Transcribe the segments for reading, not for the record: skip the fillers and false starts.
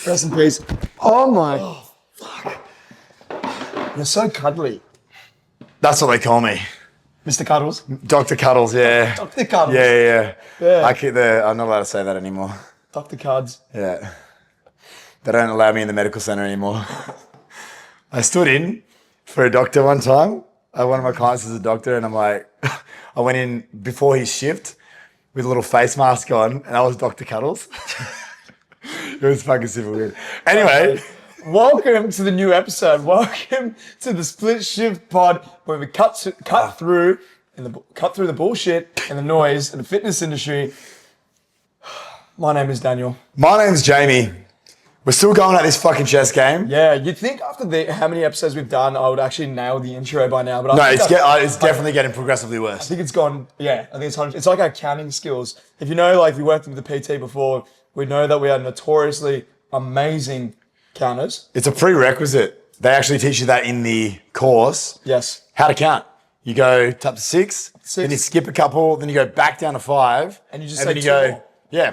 Rest in peace. Oh my. Oh, fuck. You're so cuddly. That's what they call me. Mr. Cuddles? Dr. Cuddles, yeah. Dr. Cuddles. Yeah. Yeah. I'm not allowed to say that anymore. Dr. Cuds. Yeah. They don't allow me in the medical center anymore. I stood in for a doctor one time. One of my clients is a doctor, and I'm like, I went in before his shift with a little face mask on, and I was Dr. Cuddles. It was fucking super weird. Anyway, welcome to the new episode. Welcome to the Split Shift Pod, where we cut through the bullshit and the noise in the fitness industry. My name is Daniel. My name's Jamie. We're still going at this fucking chess game. Yeah, you'd think after how many episodes we've done, I would actually nail the intro by now. But it's definitely getting progressively worse. I think it's gone. Yeah, I think it's like our counting skills. If you know, like, if you worked with the PT before, we know that we are notoriously amazing counters. It's a prerequisite. They actually teach you that in the course. Yes. How to count. You go up to six, then you skip a couple, then you go back down to 5. And you just say two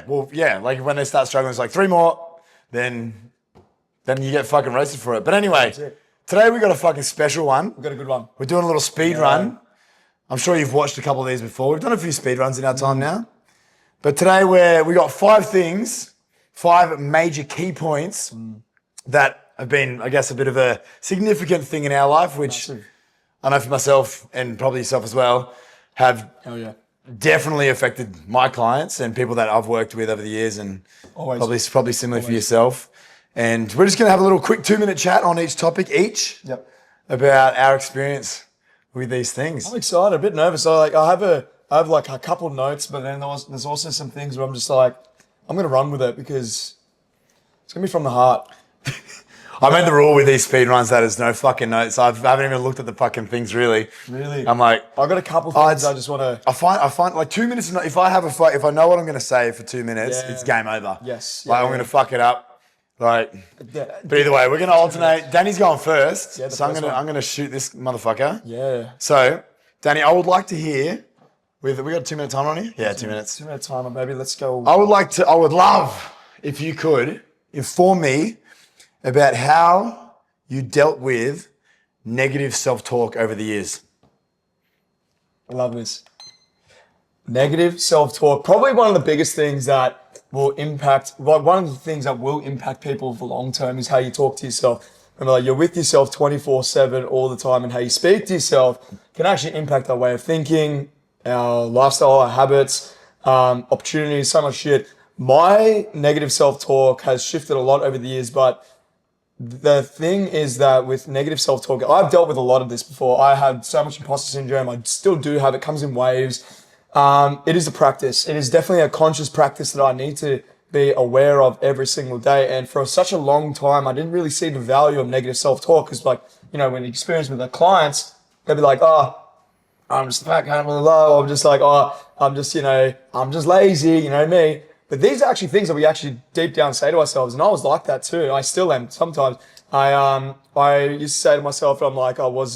more. Yeah, like when they start struggling, it's like 3 more, then you get fucking roasted for it. But anyway, today we got a fucking special one. We've got a good one. We're doing a little speed run. I'm sure you've watched a couple of these before. We've done a few speed runs in our time now. But today we got 5 major key points that have been, I guess, a bit of a significant thing in our life, which I know for myself and probably yourself as well, have definitely affected my clients and people that I've worked with over the years, and probably similar for yourself. And we're just going to have a little quick 2-minute chat on each topic about our experience with these things. I'm excited, a bit nervous. I have like a couple of notes, but then there's also some things where I'm just like, I'm going to run with it because it's going to be from the heart. I made the rule with these speed runs that there's no fucking notes. I haven't even looked at the fucking things really. Really? I'm like, I've got a couple things I just want to. I find like 2 minutes. If I have a fight, if I know what I'm going to say for 2 minutes, it's game over. Yes. Like I'm going to fuck it up. Like, but either way, we're going to alternate. Danny's going first, so I'm going to shoot this motherfucker. Yeah. So, Danny, I would like to hear. We got a 2-minute timer on here? Yeah, 2 minutes. 2-minute timer, baby. Let's go. I would love if you could inform me about how you dealt with negative self-talk over the years. I love this. Negative self-talk, probably one of the biggest things that will impact, one of the things that will impact people for long term is how you talk to yourself. Remember, like, you're with yourself 24/7 all the time, and how you speak to yourself can actually impact our way of thinking, our lifestyle, our habits, opportunities, so much shit. My negative self-talk has shifted a lot over the years, but the thing is that with negative self-talk, I've dealt with a lot of this before. I had so much imposter syndrome. I still do have it. It comes in waves. It is a practice. It is definitely a conscious practice that I need to be aware of every single day. And for such a long time, I didn't really see the value of negative self-talk because, like, you know, when you experience with the clients, they'll be like, oh, I'm just a fat cunt, blah, blah, blah. I'm just like, oh, I'm just lazy, you know me. But these are actually things that we actually deep down say to ourselves. And I was like that too. I still am sometimes. I used to say to myself, I'm like, I was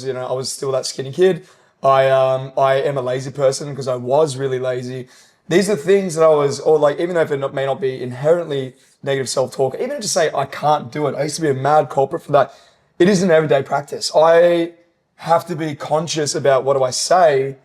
still that skinny kid. I am a lazy person because I was really lazy. These are things that I was, or like, even though it may not be inherently negative self-talk, even to say I can't do it. I used to be a mad culprit for that. It is an everyday practice. I have to be conscious about what do I say,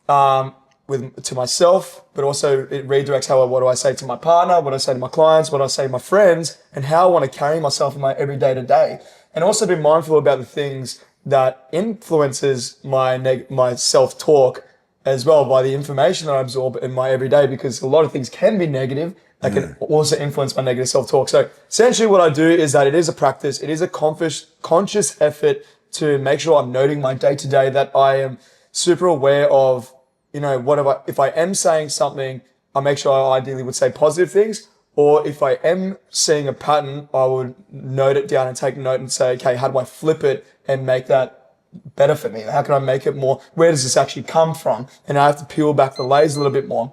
to myself, but also it redirects what do I say to my partner, what do I say to my clients, what do I say to my friends, and how I want to carry myself in my everyday to day. And also be mindful about the things that influences my self-talk as well, by the information that I absorb in my everyday, because a lot of things can be negative that can also influence my negative self-talk. So essentially what I do is that it is a practice. It is a conscious effort to make sure I'm noting my day-to-day, that I am super aware of, you know, if I am saying something, I make sure I ideally would say positive things. Or if I am seeing a pattern, I would note it down and take note and say, okay, how do I flip it and make that better for me? How can I make it more? Where does this actually come from? And I have to peel back the layers a little bit more.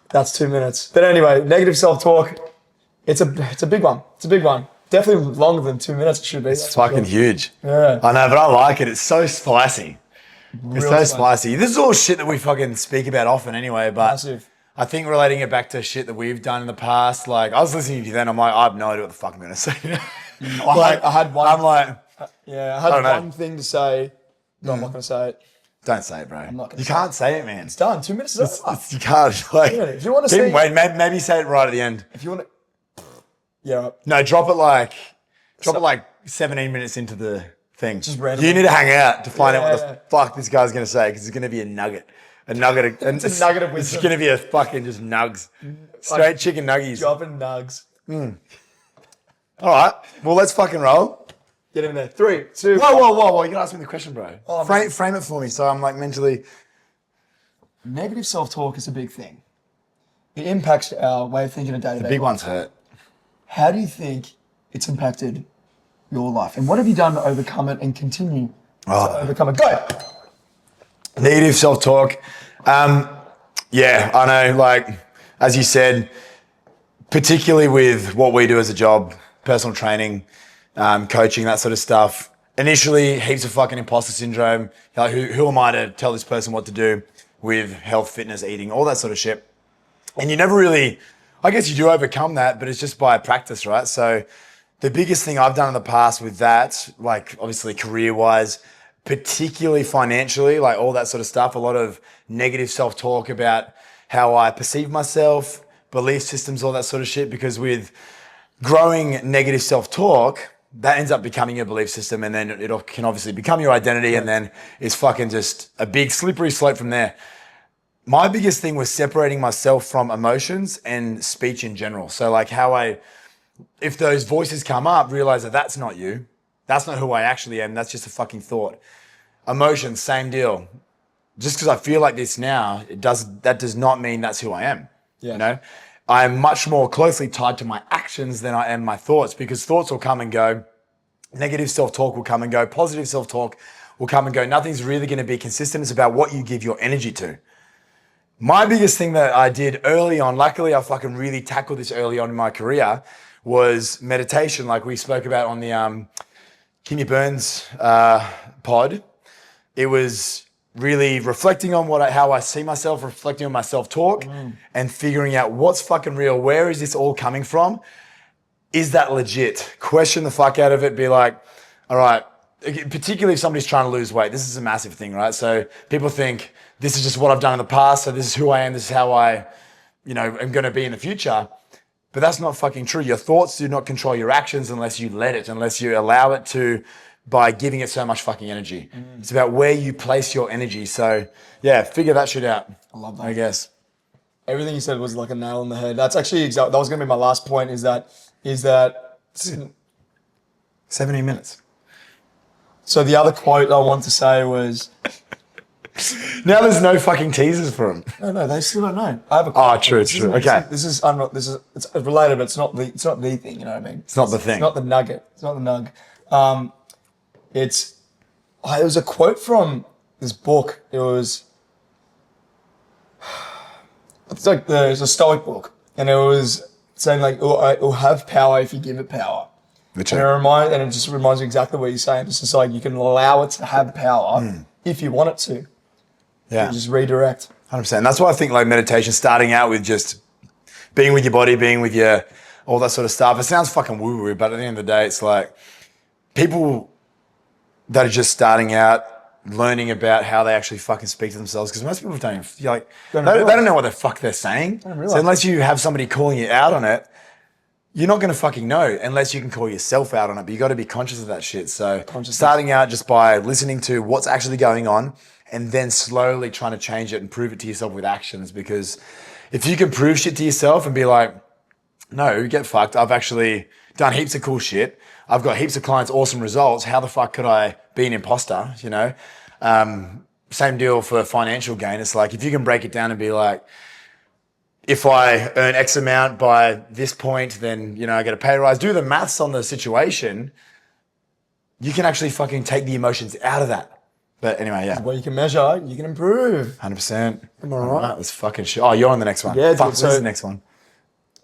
That's 2 minutes. But anyway, negative self-talk, it's a big one. It's a big one. Definitely longer than 2 minutes it should be. It's fucking huge. Yeah. I know, but I like it. It's so spicy. It's so spicy. This is all shit that we fucking speak about often anyway, but Massive. I think relating it back to shit that we've done in the past, like I was listening to you then, I'm like, I have no idea what the fuck I'm going to say. I had one. I'm like, Yeah, I I had don't know. one thing to say. No, I'm not going to say it. don't say it, bro. not gonna You say can't say it, man. It's done. 2 minutes is over. You can't. Like, If you want to keep see, wait, maybe say it right at the end. if you want to, yeah, No, drop it like 17 minutes into the thing. Just randomly. You need to hang out to find out what Yeah. the fuck this guy's going to say because it's going to be a nugget. A nugget. It's a nugget of It's wisdom. going to be a fucking just nugs. Straight chicken nuggies. dropping nugs. All right. Well, let's fucking roll. Get in there. 3, 2. Whoa. You got to ask me the question, bro. Oh, frame it for me so I'm like mentally. Negative self-talk is a big thing. It impacts our way of thinking a day-to-day. Big ones hurt. How do you think it's impacted your life? And what have you done to overcome it and continue to overcome it? Go! Negative self-talk. Yeah, I know, like, as you said, particularly with what we do as a job, personal training, coaching, that sort of stuff. Initially, heaps of fucking imposter syndrome. Like, who am I to tell this person what to do with health, fitness, eating, all that sort of shit. And you never really, I guess you do overcome that, but it's just by practice, right? So the biggest thing I've done in the past with that, like obviously career-wise, particularly financially, like all that sort of stuff, a lot of negative self-talk about how I perceive myself, belief systems, all that sort of shit, because with growing negative self-talk, that ends up becoming your belief system, and then it can obviously become your identity, and then it's fucking just a big slippery slope from there. My biggest thing was separating myself from emotions and speech in general. So like if those voices come up, realize that that's not you. That's not who I actually am. That's just a fucking thought. Emotions, same deal. Just because I feel like this now, that does not mean that's who I am. Yeah. You know, I am much more closely tied to my actions than I am my thoughts, because thoughts will come and go. Negative self-talk will come and go. Positive self-talk will come and go. Nothing's really going to be consistent. It's about what you give your energy to. My biggest thing that I did early on, luckily I fucking really tackled this early on in my career, was meditation, like we spoke about on the Kimmy Burns pod. It was really reflecting on how I see myself, reflecting on my self-talk, and figuring out what's fucking real. Where is this all coming from? Is that legit? Question the fuck out of it. Be like, all right, particularly if somebody's trying to lose weight. This is a massive thing, right? So people think this is just what I've done in the past. So this is who I am. This is how I, am going to be in the future. But that's not fucking true. Your thoughts do not control your actions unless you let it, unless you allow it to, by giving it so much fucking energy. It's about where you place your energy. So yeah, figure that shit out. I love that. I guess. Everything you said was like a nail on the head. That's actually that was going to be my last point, is that 17 minutes. So the other quote I want to say was, Now there's no fucking teasers for them. no, they still don't know. I have a quote. True. Okay. This is it's related, but it's not the thing. You know what I mean? It's not the thing. It's not the nugget. It's not the nug. It was a quote from this book. It's a Stoic book, and it was saying like, it'll have power if you give it power. And it just reminds me exactly what you're saying. It's just like you can allow it to have power if you want it to. Yeah. You just redirect. 100%. That's why I think like meditation, starting out with just being with your body, being with your, all that sort of stuff. It sounds fucking woo-woo, but at the end of the day, it's like people that are just starting out, learning about how they actually fucking speak to themselves. Because most people don't know what the fuck they're saying. So unless you have somebody calling you out on it, you're not going to fucking know unless you can call yourself out on it. But you got to be conscious of that shit. So starting out just by listening to what's actually going on, and then slowly trying to change it and prove it to yourself with actions. Because if you can prove shit to yourself and be like, no, get fucked. I've actually done heaps of cool shit. I've got heaps of clients, awesome results. How the fuck could I be an imposter, Same deal for financial gain. It's like, if you can break it down and be like, if I earn X amount by this point, then, I get a pay rise. Do the maths on the situation. You can actually fucking take the emotions out of that. But anyway, yeah. What you can measure, you can improve. 100%. Am I right? Let's fucking shit. Oh, you're on the next one. Yeah, fuck, dude, where's the next one?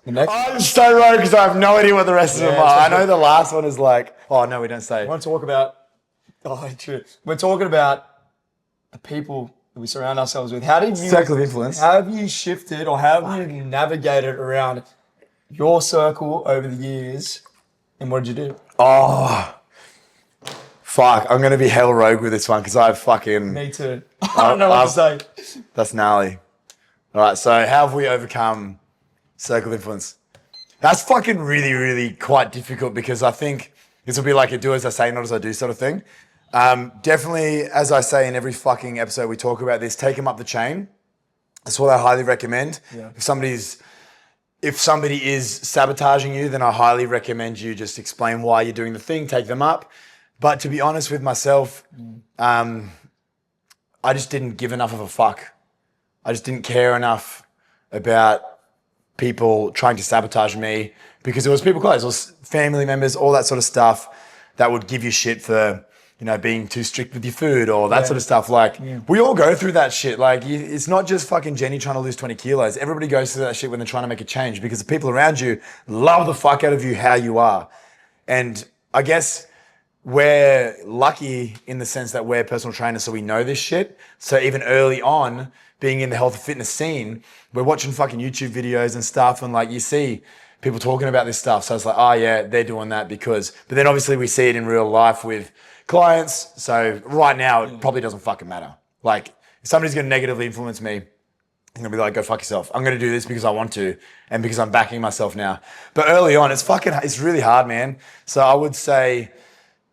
The next I'm so wrong because I have no idea what the rest of them are. I know the last one is like, oh no, we don't say. I want to talk about, true. We're talking about the people that we surround ourselves with. How did you Circle of influence. How have you shifted, or how have you navigated around your circle over the years, and what did you do? Oh, fuck. I'm going to be hell rogue with this one because I fucking... Me too. I don't know what to say. That's gnarly. All right, so how have we overcome circle of influence? That's fucking really, really quite difficult because I think this will be like a do as I say, not as I do sort of thing. Definitely, as I say in every fucking episode we talk about this, take them up the chain. That's what I highly recommend. Yeah. If somebody is sabotaging you, then I highly recommend you just explain why you're doing the thing, take them up. But to be honest with myself, I just didn't give enough of a fuck. I just didn't care enough about people trying to sabotage me because it was people close, it was family members, all that sort of stuff that would give you shit for, being too strict with your food or that sort of stuff. Like, we all go through that shit. Like, it's not just fucking Jenny trying to lose 20 kilos. Everybody goes through that shit when they're trying to make a change because the people around you love the fuck out of you how you are. And I guess we're lucky in the sense that we're personal trainers, so we know this shit. So even early on, being in the health and fitness scene, we're watching fucking YouTube videos and stuff, and like you see people talking about this stuff. So it's like, oh yeah, they're doing that because, but then obviously we see it in real life with clients. So right now, it probably doesn't fucking matter. Like, if somebody's going to negatively influence me, I'm going to be like, go fuck yourself. I'm going to do this because I want to and because I'm backing myself now. But early on, it's really hard, man. So I would say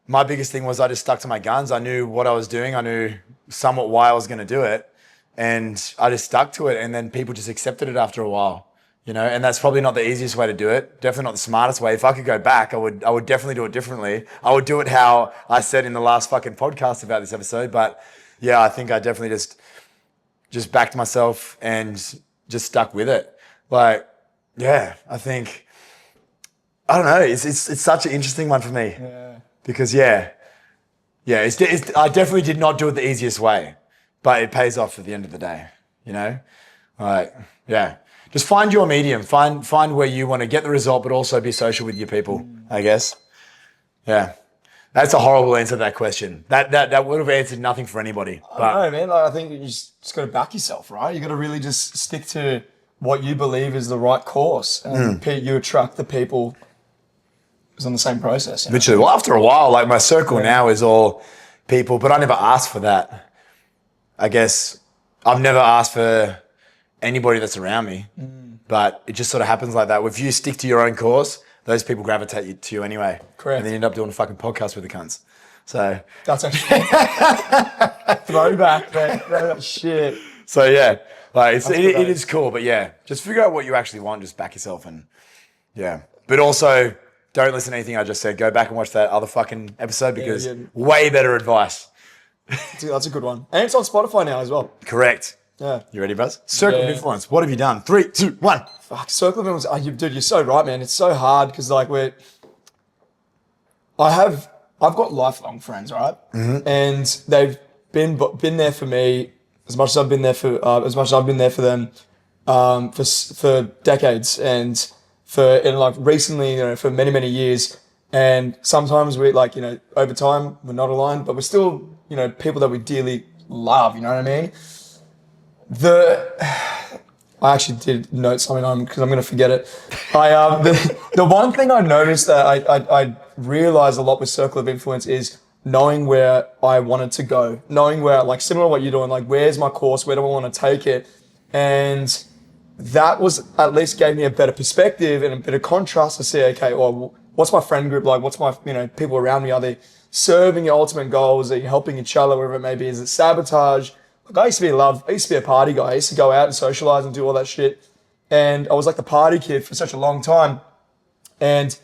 my biggest thing was I just stuck to my guns. I knew what I was doing. I knew somewhat why I was going to do it. And I just stuck to it. And then people just accepted it after a while, and that's probably not the easiest way to do it. Definitely not the smartest way. If I could go back, I would definitely do it differently. I would do it how I said in the last fucking podcast about this episode. But yeah, I think I definitely just backed myself and just stuck with it. Like, yeah, I think, I don't know. It's such an interesting one for me. Yeah. Because I definitely did not do it the easiest way, but it pays off at the end of the day, Like, yeah. Just find your medium. Find where you want to get the result, but also be social with your people, I guess. Yeah. That's a horrible answer to that question. That would have answered nothing for anybody. I don't know, man. Like, I think you just got to back yourself, right? You got to really just stick to what you believe is the right course, and you attract the people who's on the same process. Literally. Well, after a while, like my circle now is all people, but I never asked for that. I guess I've never asked for anybody that's around me, but it just sort of happens like that. If you stick to your own course, those people gravitate to you anyway. Correct. And then you end up doing a fucking podcast with the cunts. So that's actually throwback, man. Shit. So yeah, like it is cool, but yeah, just figure out what you actually want. Just back yourself and yeah, but also don't listen to anything I just said. Go back and watch that other fucking episode because way better advice. That's a good one. And it's on Spotify now as well. Correct. Yeah. You ready, Buzz? Circle of influence. What have you done? 3, 2, 1. Fuck, circle of influence. Dude, you're so right, man. It's so hard because like I've got lifelong friends, right? Mm-hmm. And they've been there for me as much as I've been there for them for decades and recently, for many years. And sometimes we over time we're not aligned, but we're still people that we dearly love. You know what I mean? I actually did note something on because I'm going to forget it. The one thing I noticed that I realized a lot with Circle of Influence is knowing where I wanted to go, knowing where, like similar to what you're doing, like where's my course, where do I want to take it? And that was at least gave me a better perspective and a bit of contrast to see, okay, well, what's my friend group like? What's my, people around me? Are they serving your ultimate goals? Are you helping each other, wherever it may be? Is it sabotage? Like I used to be a party guy. I used to go out and socialize and do all that shit. And I was like the party kid for such a long time. And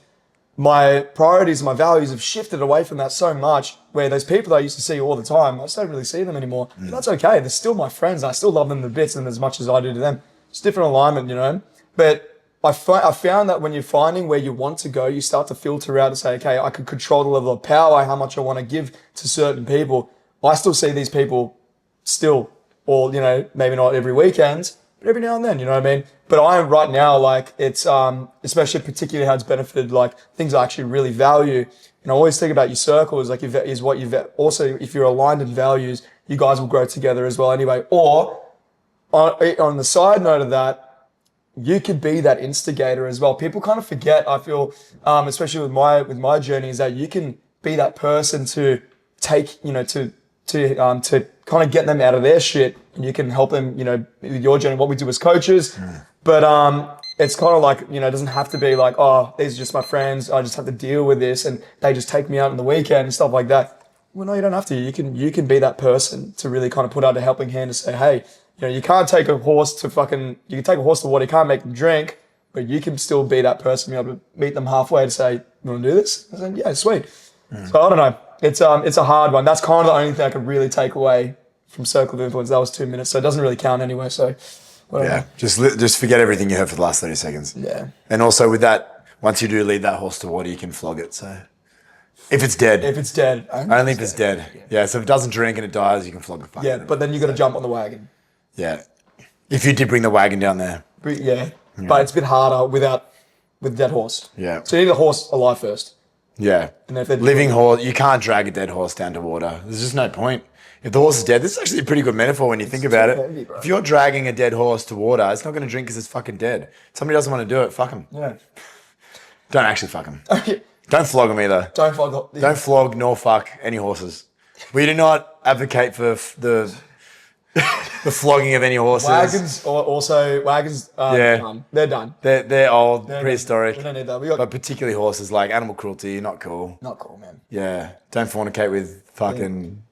my priorities and my values have shifted away from that so much, where those people that I used to see all the time, I just don't really see them anymore. But that's okay. They're still my friends. I still love them to bits and as much as I do to them. It's different alignment, But I found that when you're finding where you want to go, you start to filter out and say, okay, I can control the level of power, how much I want to give to certain people. I still see these people still, or, maybe not every weekend, but every now and then, you know what I mean? But I am right now, like, it's, especially particularly how it's benefited, like, things I actually really value. And I always think about your circles, like, if you're aligned in values you guys will grow together as well anyway. Or on the side note of that, you could be that instigator as well. People kind of forget, I feel, especially with my journey, is that you can be that person to take, to kind of get them out of their shit, and you can help them, with your journey, what we do as coaches. But it's kind of like, it doesn't have to be like, oh, these are just my friends, I just have to deal with this, and they just take me out on the weekend and stuff like that. Well, no, you don't have to. You can be that person to really kind of put out a helping hand to say, hey, you can't take a horse to you can take a horse to water, you can't make them drink, but you can still be that person, be able to meet them halfway to say, you want to do this? I said, yeah, sweet. So I don't know. It's a hard one. That's kind of the only thing I could really take away from Circle of Influence. That was 2 minutes, so it doesn't really count anyway. So yeah, just forget everything you heard for the last 30 seconds. Yeah. And also with that, once you do lead that horse to water, you can flog it. So if it's dead. Only if it's dead. Yeah, so if it doesn't drink and it dies, you can flog the fuck out of it. But then you got to jump on the wagon. Yeah. If you did bring the wagon down there. Yeah. But it's a bit harder with dead horse. Yeah. So you need a horse alive first. Yeah. And if they're living horse, you can't drag a dead horse down to water. There's just no point. If the horse is dead, this is actually a pretty good metaphor when you think about it. Heavy, if you're dragging a dead horse to water, it's not going to drink because it's fucking dead. If somebody doesn't want to do it, fuck them. Yeah. Don't actually fuck them. Don't flog them either. Don't flog. Don't flog nor fuck any horses. We do not advocate for the flogging of any horses. Wagons. Done. They're done. They're old, prehistoric. We don't need that. But particularly horses, like animal cruelty, not cool. Not cool, man. Yeah, don't fornicate with fucking.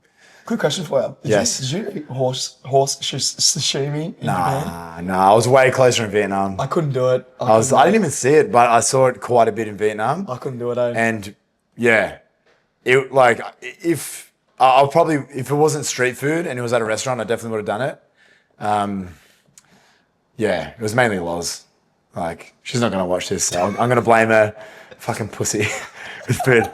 Quick question for you. Yes. Did you eat horse sashimi in Japan? Nah. I was way closer in Vietnam. I couldn't do it. I didn't even see it, but I saw it quite a bit in Vietnam. I couldn't do it. And yeah, if it wasn't street food and it was at a restaurant, I definitely would have done it. Yeah, it was mainly Loz. Like, she's not gonna watch this, so I'm gonna blame her. Fucking pussy with food.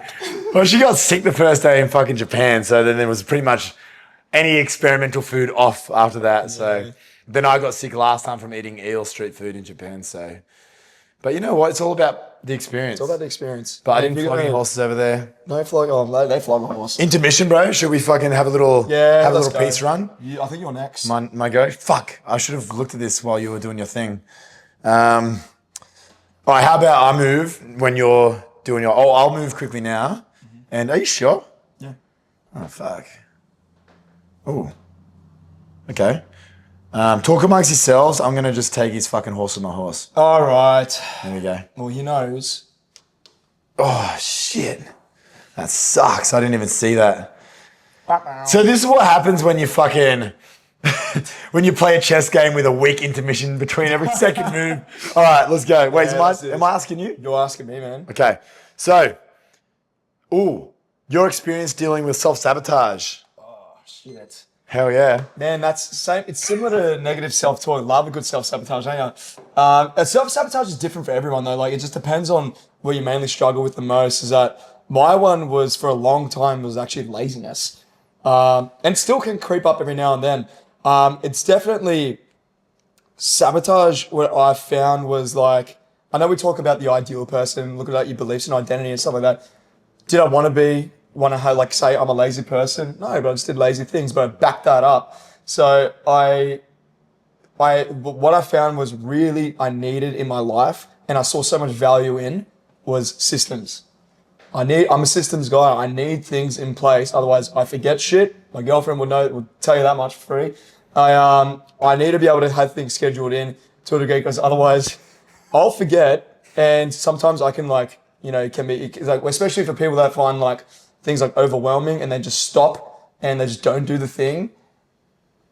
Well, she got sick the first day in fucking Japan, so then there was pretty much any experimental food off after that. So then I got sick last time from eating eel street food in Japan. So, but you know what? It's all about the experience. It's all about the experience. But I didn't flog any horses over there. No flog. Oh, they flog a horse. Intermission, bro. Should we fucking have a little piece run? I think you're next. My go. Fuck. I should have looked at this while you were doing your thing. All right. How about I move when you're doing your? Oh, I'll move quickly now. And are you sure? Yeah. Oh, fuck. Oh. Okay. Talk amongst yourselves. I'm going to just take his fucking horse with my horse. All right. There we go. Well, he knows. Oh, shit. That sucks. I didn't even see that. So this is what happens when you fucking... when you play a chess game with a weak intermission between every second move. All right, let's go. Wait, am I asking you? You're asking me, man. Okay. So... your experience dealing with self-sabotage. Oh, shit. Hell yeah. Man, that's same. It's similar to negative self-talk. Love a good self-sabotage, don't you? Self-sabotage is different for everyone, though. Like, it just depends on where you mainly struggle with the most. Is that my one was, for a long time, was actually laziness. And still can creep up every now and then. It's definitely sabotage. What I found was, like, I know we talk about the ideal person, look at your beliefs and identity and stuff like that. Did I want to have, like, say I'm a lazy person? No, but I just did lazy things, but I backed that up. So what I found was really I needed in my life, and I saw so much value in, was systems. I'm a systems guy. I need things in place. Otherwise I forget shit. My girlfriend would tell you that much for free. I need to be able to have things scheduled in to a degree, because otherwise I'll forget. And sometimes I can, like, can be like, especially for people that find, like, things like overwhelming and they just stop and they just don't do the thing.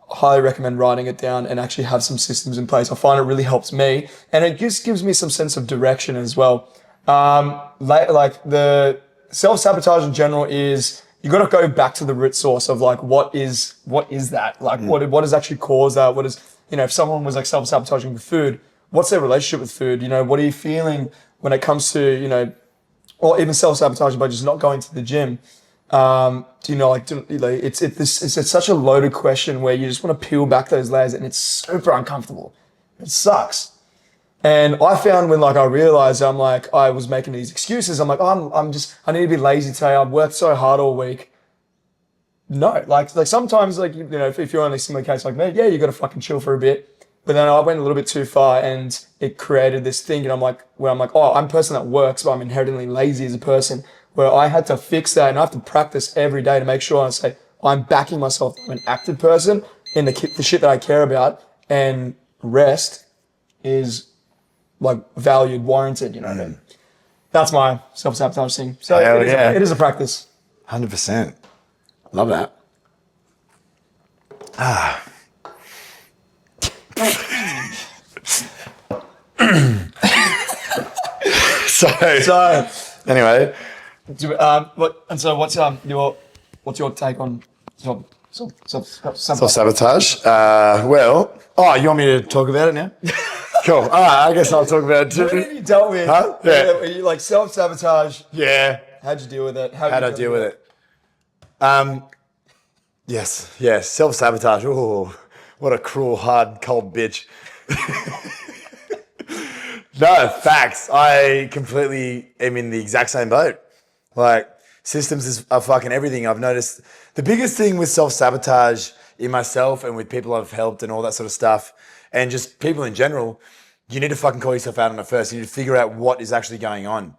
I highly recommend writing it down and actually have some systems in place. I find it really helps me, and it just gives me some sense of direction as well. Like the self-sabotage in general is, you got to go back to the root source of, like, what is that? Like, what has actually caused that? What is, if someone was, like, self-sabotaging with food, what's their relationship with food? What are you feeling when it comes to, or even self-sabotaging by just not going to the gym? It's such a loaded question where you just want to peel back those layers, and it's super uncomfortable. It sucks. And I found when, like, I realized I was making these excuses. I'm like, I need to be lazy today. I've worked so hard all week. no, like sometimes like you know if you're on a similar case like me, yeah, you got to fucking chill for a bit. But then I went a little bit too far, and it created this thing, and I'm like, oh, I'm a person that works, but I'm inherently lazy as a person. Where I had to fix that, and I have to practice every day to make sure I say I'm backing myself. I'm an active person in the shit that I care about, and rest is like valued, warranted. You know what I mean? That's my self-sabotage thing. So it is a practice. 100%. Love that. So anyway, what's your take on self-sabotage? You want me to talk about it now? Cool. All right, I guess I'll talk about it too. What have you dealt with? Huh? Yeah. Were you like self-sabotage? Yeah. How'd you deal with it? How'd I deal with it? Yes, self-sabotage. Oh, what a cruel, hard, cold bitch. No, facts. I completely am in the exact same boat. Like, systems are fucking everything. I've noticed the biggest thing with self-sabotage in myself and with people I've helped and all that sort of stuff, and just people in general, you need to fucking call yourself out on it first. You need to figure out what is actually going on.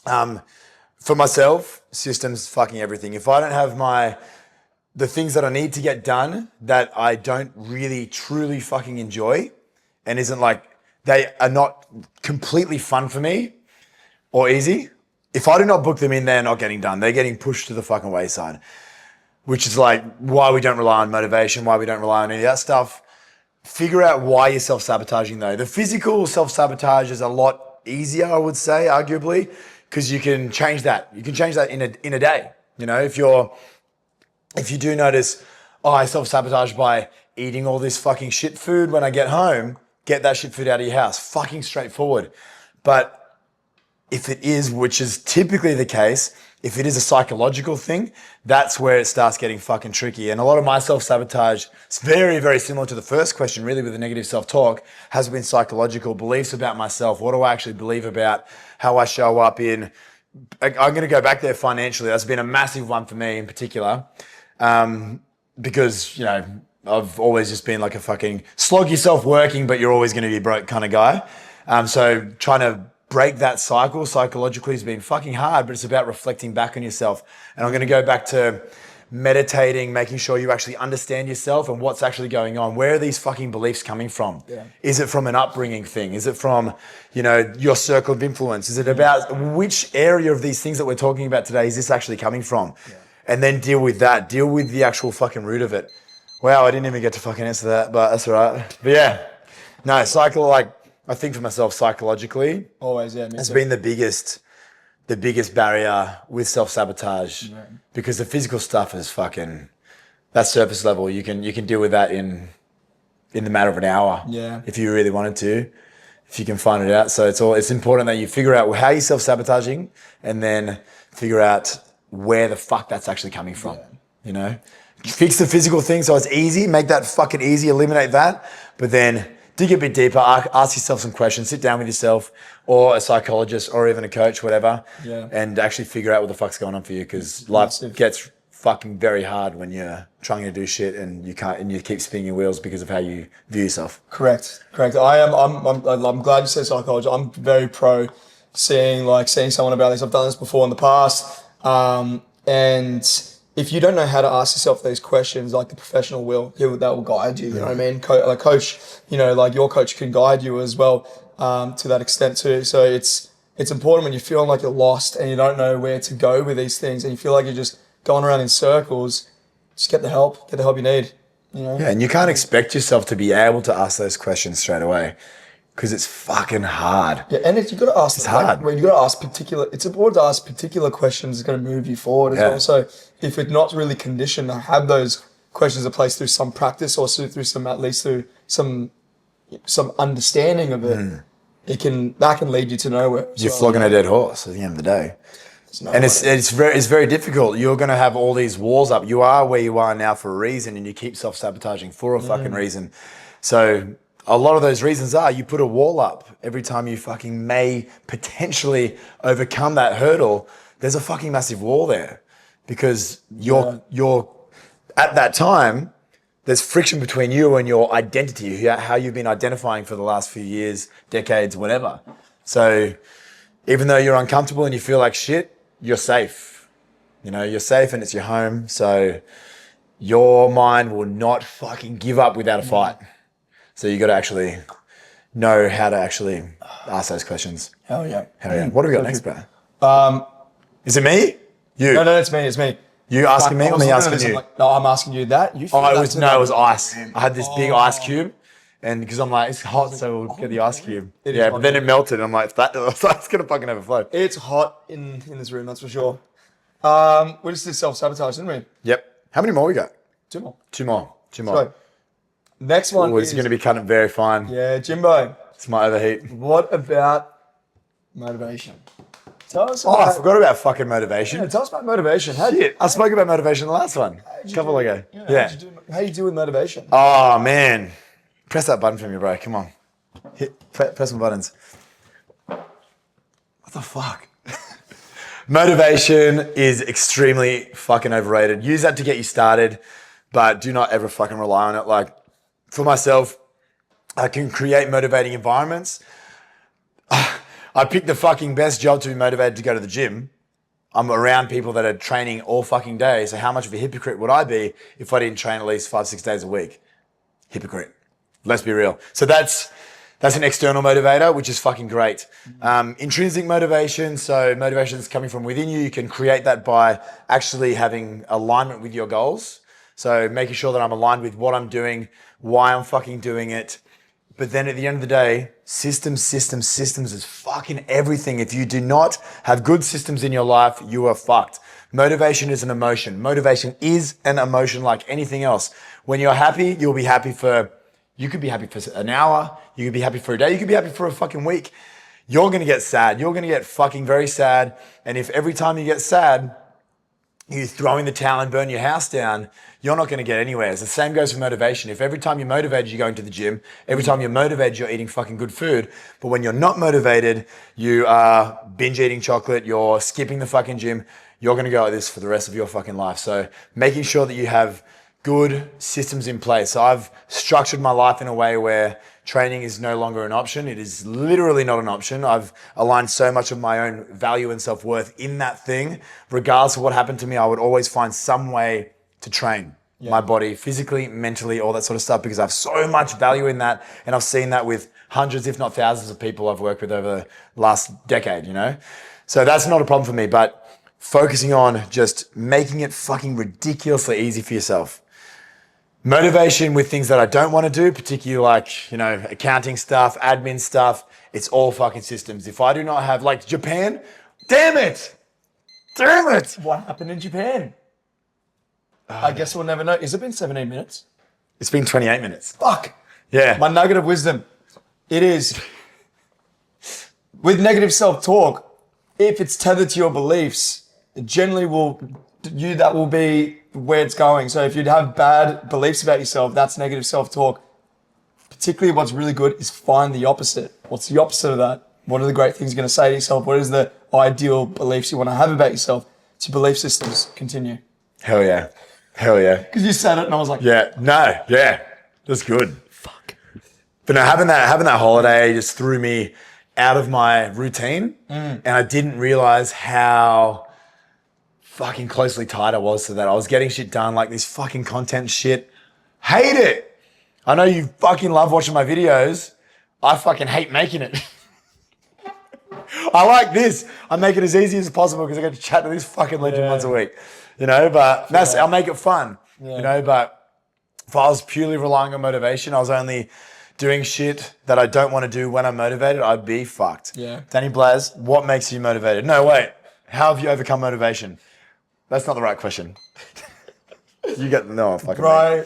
For myself, systems fucking everything. If I don't have the things that I need to get done that I don't really truly fucking enjoy and isn't like, they are not completely fun for me or easy. If I do not book them in, they're not getting done. They're getting pushed to the fucking wayside, which is like why we don't rely on motivation, why we don't rely on any of that stuff. Figure out why you're self-sabotaging though. The physical self-sabotage is a lot easier, I would say, arguably, because you can change that. You can change that in a day. You know, if you do notice, I self-sabotage by eating all this fucking shit food when I get home, get that shit food out of your house. Fucking straightforward. But if it is, which is typically the case, if it is a psychological thing, that's where it starts getting fucking tricky. And a lot of my self-sabotage, it's very, very similar to the first question, really, with the negative self-talk, has been psychological beliefs about myself. What do I actually believe about how I show up in, I'm going to go back there financially. That's been a massive one for me in particular. Because, you know, I've always just been like a fucking slog yourself working, but you're always going to be broke kind of guy. So trying to break that cycle psychologically has been fucking hard, but it's about reflecting back on yourself. And I'm going to go back to meditating, making sure you actually understand yourself and what's actually going on. Where are these fucking beliefs coming from? Yeah. Is it from an upbringing thing? Is it from, you know, your circle of influence? Is it about which area of these things that we're talking about today is this actually coming from? Yeah. And then deal with that. Deal with the actual fucking root of it. Wow, I didn't even get to fucking answer that, but that's all right. But yeah, no, I think for myself psychologically, always, yeah, it's been the biggest barrier with self-sabotage, because the physical stuff is fucking, that's surface level. You can deal with that in the matter of an hour. Yeah. If you really wanted to, if you can find it out. So it's important that you figure out how you're self-sabotaging and then figure out where the fuck that's actually coming from, you know? Fix the physical thing so it's easy, make that fucking easy, eliminate that, but then dig a bit deeper, ask yourself some questions, sit down with yourself or a psychologist or even a coach, whatever, and actually figure out what the fuck's going on for you, because life gets fucking very hard when you're trying to do shit and you can't, and you keep spinning your wheels because of how you view yourself. Correct. I'm glad you said psychology. I'm very pro seeing someone about this. I've done this before in the past, and if you don't know how to ask yourself these questions, like the professional will, that will guide you. You know what I mean? Coach, you know, like your coach can guide you as well, to that extent too. So it's important when you're feeling like you're lost and you don't know where to go with these things, and you feel like you're just going around in circles. Just get the help you need. You know? Yeah, and you can't expect yourself to be able to ask those questions straight away, because it's fucking hard. Yeah, and if you got to ask, it's hard. When you got to ask it's important to ask particular questions that's going to move you forward as well. So if it's not really conditioned to have those questions in place through some practice or through some understanding of it, that can lead you to nowhere. You're flogging a dead horse at the end of the day. And it's very difficult. You're going to have all these walls up. You are where you are now for a reason, and you keep self-sabotaging for a fucking reason. So a lot of those reasons are you put a wall up every time you fucking may potentially overcome that hurdle. There's a fucking massive wall there, because you're at that time, there's friction between you and your identity, how you've been identifying for the last few years, decades, whatever. So even though you're uncomfortable and you feel like shit, you're safe. You know, you're safe and it's your home. So your mind will not fucking give up without a fight. So you got to actually know how to actually ask those questions. Hell yeah. Hell yeah. What do we got next, bro? Is it me? You? No, it's me. It's me. You asking me or me asking you? No, I'm asking you that. You it was ice. I had this big ice cube, and because I'm like, it's hot, so we'll get the ice cube. But then it melted, and I'm like, it's gonna fucking overflow. It's hot in this room, that's for sure. We just did self-sabotage, didn't we? Yep. How many more we got? Two more. So, next one is going to be cutting very fine. Yeah, Jimbo. It's my overheat. What about motivation? Tell us I forgot about fucking motivation. Yeah, tell us about motivation. I spoke about motivation in the last one. A couple ago. Yeah. How you do with motivation? Oh, man. Press that button for me, bro. Come on. Press some buttons. What the fuck? Motivation is extremely fucking overrated. Use that to get you started, but do not ever fucking rely on it. Like, for myself, I can create motivating environments. I picked the fucking best job to be motivated to go to the gym. I'm around people that are training all fucking day. So how much of a hypocrite would I be if I didn't train at least 5-6 days a week? Hypocrite. Let's be real. So that's an external motivator, which is fucking great. Intrinsic motivation. So motivation is coming from within you. You can create that by actually having alignment with your goals. So making sure that I'm aligned with what I'm doing, why I'm fucking doing it. But then at the end of the day, systems is fucking everything. If you do not have good systems in your life, you are fucked. Motivation is an emotion. Motivation is an emotion like anything else. When you're happy, you could be happy for an hour. You could be happy for a day. You could be happy for a fucking week. You're going to get sad. You're going to get fucking very sad. And if every time you get sad, you throw in the towel and burn your house down, you're not going to get anywhere. The same goes for motivation. If every time you're motivated, you're going to the gym, every time you're motivated, you're eating fucking good food. But when you're not motivated, you are binge eating chocolate, you're skipping the fucking gym, you're going to go like this for the rest of your fucking life. So making sure that you have good systems in place. So I've structured my life in a way where training is no longer an option. It is literally not an option. I've aligned so much of my own value and self-worth in that thing. Regardless of what happened to me, I would always find some way to train my body physically, mentally, all that sort of stuff, because I have so much value in that. And I've seen that with hundreds, if not thousands of people I've worked with over the last decade, you know? So that's not a problem for me, but focusing on just making it fucking ridiculously easy for yourself. Motivation with things that I don't want to do, particularly like, you know, accounting stuff, admin stuff, it's all fucking systems. If I do not have, like Japan, damn it. What happened in Japan? I guess we'll never know. Has it been 17 minutes? It's been 28 minutes. Fuck. Yeah. My nugget of wisdom. It is, with negative self-talk, if it's tethered to your beliefs, it generally that will be where it's going. So if you'd have bad beliefs about yourself, that's negative self-talk. Particularly what's really good is find the opposite. What's the opposite of that? What are the great things you're going to say to yourself? What is the ideal beliefs you want to have about yourself? To belief systems continue. Hell yeah. Because you said it and I was like, That's good. Fuck. But no, having that holiday just threw me out of my routine, and I didn't realize how fucking closely tied I was to that. I was getting shit done, like this fucking content shit. Hate it. I know you fucking love watching my videos. I fucking hate making it. I like this. I make it as easy as possible because I get to chat to this fucking legend once a week. You know, but I'll make it fun. Yeah. You know, but if I was purely relying on motivation, I was only doing shit that I don't want to do when I'm motivated, I'd be fucked. Yeah. Danny Blaz, what makes you motivated? No, wait. How have you overcome motivation? That's not the right question. You get fucking Bro,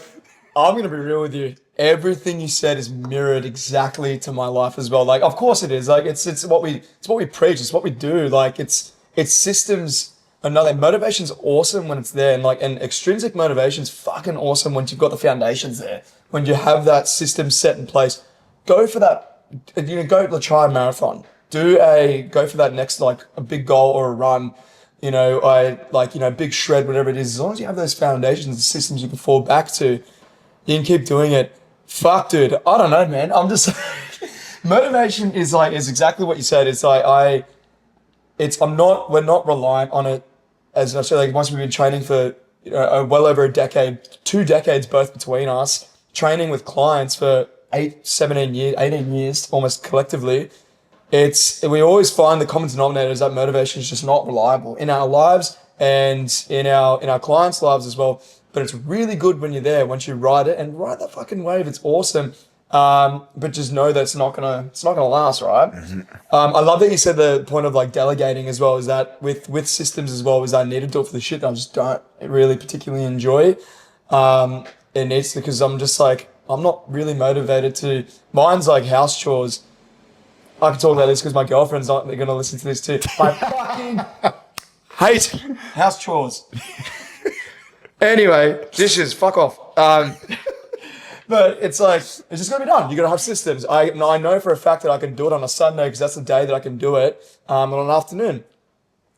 I'm gonna be real with you. Everything you said is mirrored exactly to my life as well. Like, of course it is. Like, it's what we preach. It's what we do. Like, it's systems. Another motivation's awesome when it's there, and extrinsic motivation's fucking awesome once you've got the foundations there. When you have that system set in place, go for that. Go try a marathon. Go for that next, like, a big goal or a run. I like, big shred, whatever it is, as long as you have those foundations and systems you can fall back to, you can keep doing it. Fuck, dude. I don't know, man. I'm just motivation is exactly what you said. It's like we're not reliant on it as I said, like once we've been training for well over a decade, 2 decades both between us, training with clients for 18 years almost collectively. We always find the common denominator is that motivation is just not reliable in our lives and in our clients' lives as well. But it's really good when you're there, once you ride it and ride that fucking wave. It's awesome. But just know that it's not gonna last, right? Mm-hmm. I love that you said the point of like delegating as well, is that with systems as well, is I need to do it for the shit that I just don't really particularly enjoy. It needs to, because I'm just like, I'm not really motivated to, mine's like house chores. I can talk about this because my girlfriend's not going to listen to this too. I fucking hate house chores. Anyway, dishes, fuck off. But it's like, it's just got to be done. You got to have systems. I know for a fact that I can do it on a Sunday because that's the day that I can do it on an afternoon.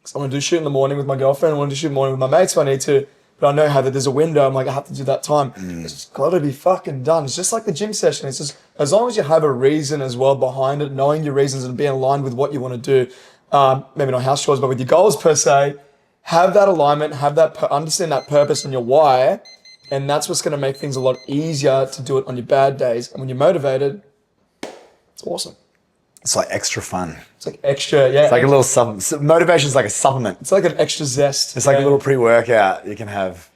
So I want to do shit in the morning with my girlfriend. I want to do shit in the morning with my mates if I need to. But I know how that there's a window. I'm like, I have to do that time. It's just got to be fucking done. It's just like the gym session. It's just, as long as you have a reason as well behind it, knowing your reasons and being aligned with what you want to do, maybe not house chores, but with your goals per se, have that alignment, understand that purpose and your why. And that's what's going to make things a lot easier to do it on your bad days. And when you're motivated, it's awesome. It's like extra fun. It's like extra, yeah. It's like a little motivation is like a supplement. It's like an extra zest. It's like a little pre-workout you can have.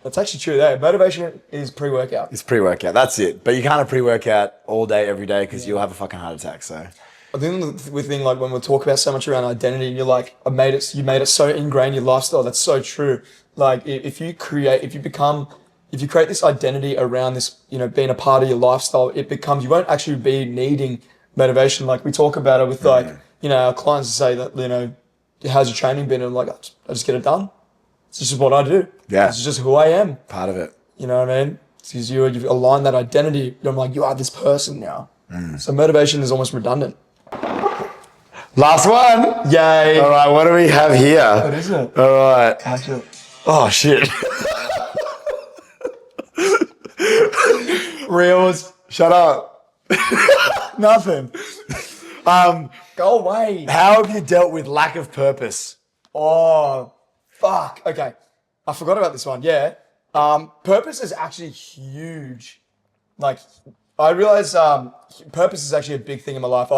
That's actually true. Yeah, motivation is pre-workout. It's pre-workout. That's it. But you can't have pre-workout all day, every day, because you'll have a fucking heart attack. So I think the thing, like when we talk about so much around identity, and you're like, you made it so ingrained in your lifestyle. That's so true. Like if you create this identity around this, being a part of your lifestyle, you won't actually be needing motivation. Like we talk about it with our clients say that, how's your training been? And I'm like, I just get it done. It's just what I do. Yeah. It's just who I am. Part of it. You know what I mean? It's because you've aligned that identity. I'm like, you are this person now. So motivation is almost redundant. Last one. Yay. All right, what do we have here? What is it? All right. Actually. Oh, shit. Reels. Shut up. Nothing. Go away. How have you dealt with lack of purpose? Oh, fuck. Okay. I forgot about this one. Yeah. Purpose is actually huge. Like, I realize purpose is actually a big thing in my life.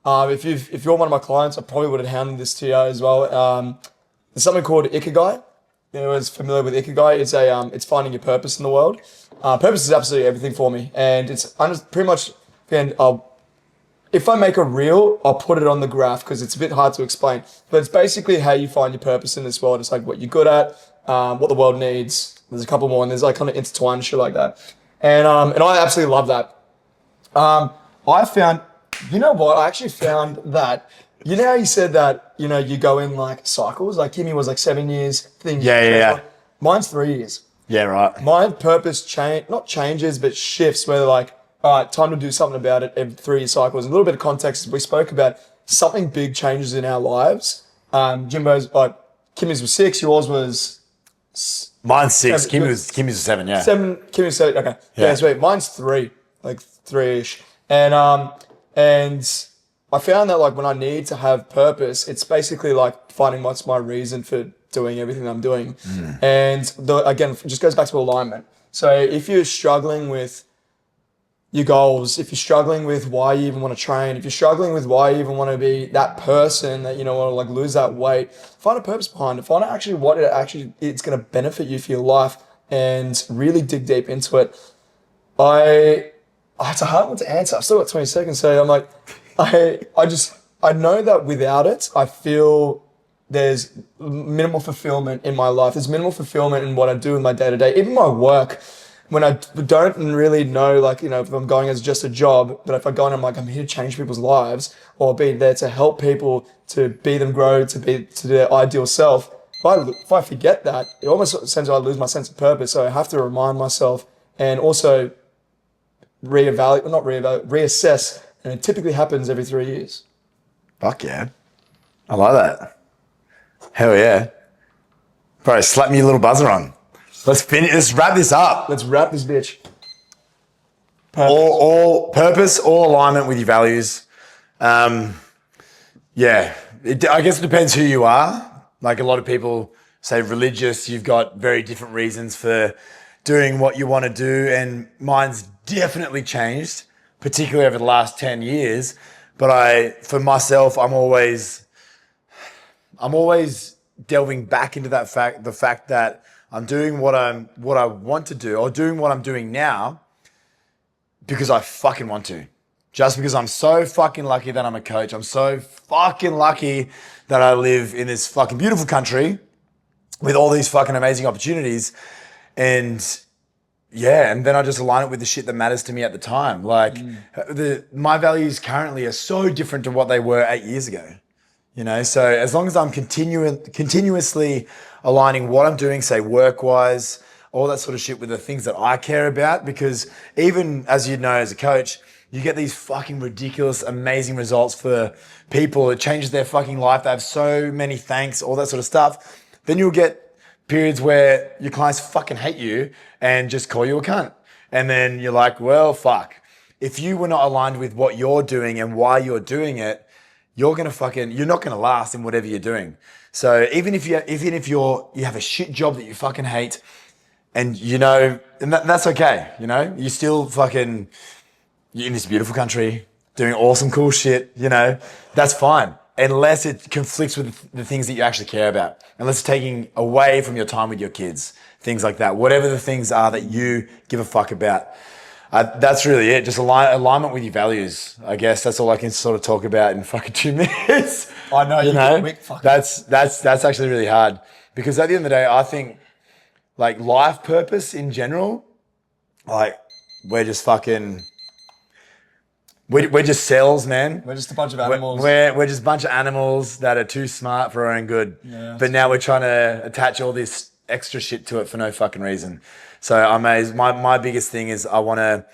If you're one of my clients, I probably would have handed this to you as well. There's something called Ikigai. Anyone's familiar with Ikigai? It's finding your purpose in the world. Purpose is absolutely everything for me, and it's pretty much. Again, if I make a reel, I'll put it on the graph because it's a bit hard to explain. But it's basically how you find your purpose in this world. It's like what you're good at, what the world needs. There's a couple more, and there's like kind of intertwined shit like that. And I absolutely love that. I found, I actually found that, how you said that, you go in like cycles, like Kimmy was like 7 years. Yeah. Mine's 3 years. Yeah, right. My purpose not changes, but shifts where they're like, all right, time to do something about it every 3 year cycles. A little bit of context, we spoke about something big changes in our lives. Jimbo's, like, Kimmy's was 6, yours was... Mine's 6, Kimmy's was 7, yeah. 7, Kimmy's 7, okay. Yeah, sweet. Mine's 3, like 3-ish. And I found that like when I need to have purpose, it's basically like finding what's my reason for doing everything I'm doing. And again, it just goes back to alignment. So if you're struggling with your goals, if you're struggling with why you even want to train, if you're struggling with why you even want to be that person that, want to like lose that weight, find a purpose behind it. Find out actually what it's going to benefit you for your life and really dig deep into it. It's a hard one to answer. I've still got 20 seconds. So I'm like, I know that without it, I feel there's minimal fulfillment in my life. There's minimal fulfillment in what I do in my day to day, even my work. When I don't really know, like, if I'm going as just a job, but if I go and I'm here to change people's lives or be there to help people to be them grow, to their ideal self. If I forget that, it almost seems like I lose my sense of purpose. So I have to remind myself and also reassess. And it typically happens every 3 years. Fuck yeah. I like that. Hell yeah. Bro, slap me a little buzzer on. Let's wrap this up. Let's wrap this bitch. All purpose, all alignment with your values. Yeah, I guess it depends who you are. Like a lot of people say religious, you've got very different reasons for doing what you want to do. And mine's definitely changed, particularly over the last 10 years. But for myself, I'm always delving back into the fact that I'm doing what I want to do, or doing what I'm doing now because I fucking want to. Just because I'm so fucking lucky that I'm a coach. I'm so fucking lucky that I live in this fucking beautiful country with all these fucking amazing opportunities. And yeah, and then I just align it with the shit that matters to me at the time. Like my values currently are so different to what they were 8 years ago. You know, so as long as I'm continuously aligning what I'm doing, say work-wise, all that sort of shit with the things that I care about, because even as you know, as a coach, you get these fucking ridiculous, amazing results for people. It changes their fucking life. They have so many thanks, all that sort of stuff. Then you'll get periods where your clients fucking hate you and just call you a cunt. And then you're like, well, fuck. If you were not aligned with what you're doing and why you're doing it, you're not gonna last in whatever you're doing. So even if you have a shit job that you fucking hate, and you know, and that's okay. You know, you still fucking. You're in this beautiful country, doing awesome, cool shit, you know, that's fine. Unless it conflicts with the things that you actually care about. Unless it's taking away from your time with your kids, things like that. Whatever the things are that you give a fuck about. That's really it. Just alignment with your values. I guess that's all I can sort of talk about in fucking 2 minutes. I know, you know, quick fucking. That's actually really hard. Because at the end of the day, I think like life purpose in general, like we're just fucking... We're just cells, man. We're just a bunch of animals. We're just a bunch of animals that are too smart for our own good. Yeah, but now we're trying to attach all this extra shit to it for no fucking reason. So my biggest thing is I want to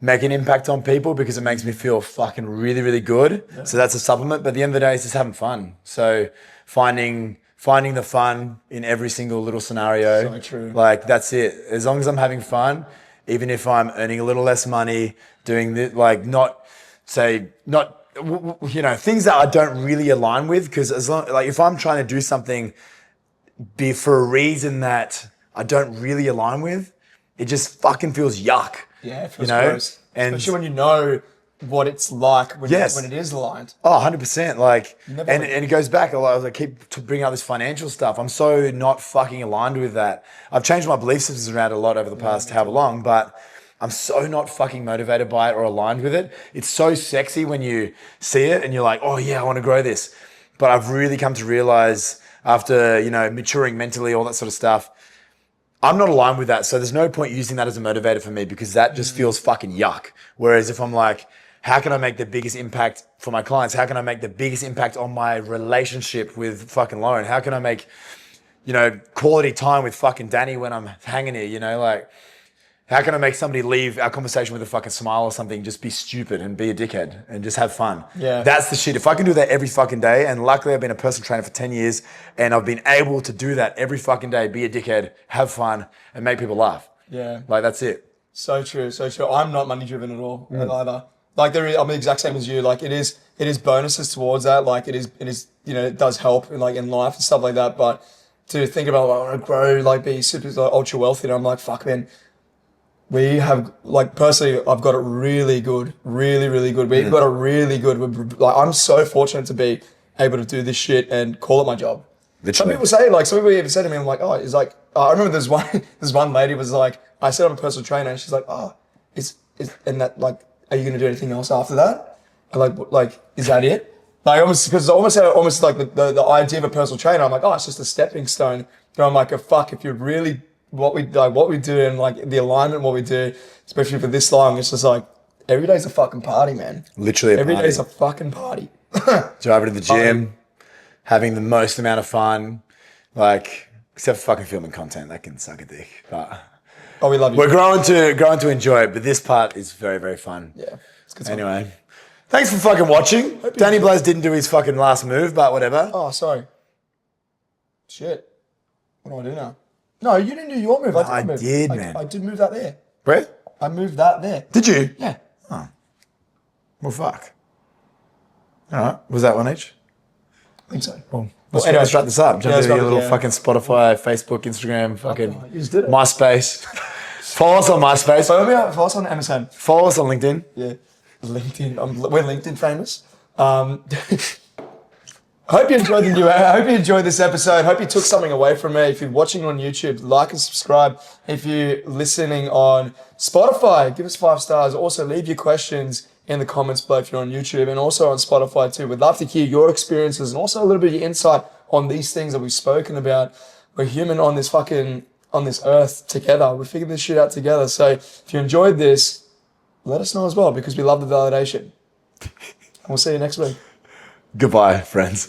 make an impact on people because it makes me feel fucking really, really good. Yeah. So that's a supplement. But at the end of the day, it's just having fun. So finding the fun in every single little scenario. So true. Like that's it. As long as I'm having fun, even if I'm earning a little less money, doing this, like you know, things that I don't really align with, because if I'm trying to do something be for a reason that I don't really align with, it just fucking feels yuck. Yeah, it feels gross. And especially when you know what it's like when it is aligned. Oh, 100%. Like, and it goes back a lot. I keep bringing up this financial stuff. I'm so not fucking aligned with that. I've changed my belief systems around a lot over the past however long, but I'm so not fucking motivated by it or aligned with it. It's so sexy when you see it and you're like, oh yeah, I want to grow this. But I've really come to realize after, you know, maturing mentally, all that sort of stuff, I'm not aligned with that. So there's no point using that as a motivator for me because that just feels fucking yuck. Whereas if I'm like, how can I make the biggest impact for my clients? How can I make the biggest impact on my relationship with fucking Lauren? How can I make, you know, quality time with fucking Danny when I'm hanging here, you know, like, how can I make somebody leave our conversation with a fucking smile or something, just be stupid and be a dickhead and just have fun? Yeah. That's the shit. If I can do that every fucking day, and luckily I've been a personal trainer for 10 years and I've been able to do that every fucking day, be a dickhead, have fun and make people laugh. Yeah. Like that's it. So true, so true. I'm not money driven at all either. Like I'm the exact same as you. Like it is bonuses towards that. Like it is, you know, it does help in life and stuff like that. But to think about like, I want to grow, like be super ultra wealthy, and I'm like, fuck man. We have, like, personally, I've got it really good, really, really good. We've got it really good. Like, I'm so fortunate to be able to do this shit and call it my job. Literally. Some people even say to me, I'm like, oh, it's like, I remember this one lady was like, I said I'm a personal trainer, and she's like, oh, and that, like, are you going to do anything else after that? And like, is that it? Like, because almost like the idea of a personal trainer, I'm like, oh, it's just a stepping stone. And I'm like, oh, fuck, if you're really what we do and like the alignment, what we do, especially for this long, it's just like every day's a fucking party, man. Literally, every day's a fucking party. Driving to the gym, having the most amount of fun, like except for fucking filming content, that can suck a dick. But we love you. We're growing to enjoy it, but this part is very, very fun. Yeah, it's good. Anyway, thanks for fucking watching. Danny Blaze didn't do his fucking last move, but whatever. Oh, sorry. Shit. What do I do now? No, you didn't do your move. I did, man. I did move that there. Where? I moved that there. Did you? Yeah. Well, fuck. All right. Was that one each? I think so. Well, anyway, let's wrap this up. Jump let's into wrap your it, little fucking Spotify, Facebook, Instagram, fucking you just did it. MySpace. Follow us on MySpace. Follow us on MSN. Follow us on LinkedIn. Yeah. LinkedIn. We're LinkedIn famous. Hope you enjoyed I hope you enjoyed this episode. Hope you took something away from it. If you're watching on YouTube, like and subscribe. If you're listening on Spotify, give us 5 stars. Also, leave your questions in the comments below if you're on YouTube, and also on Spotify too. We'd love to hear your experiences and also a little bit of your insight on these things that we've spoken about. We're human on this earth together. We're figuring this shit out together. So if you enjoyed this, let us know as well, because we love the validation. And we'll see you next week. Goodbye, friends.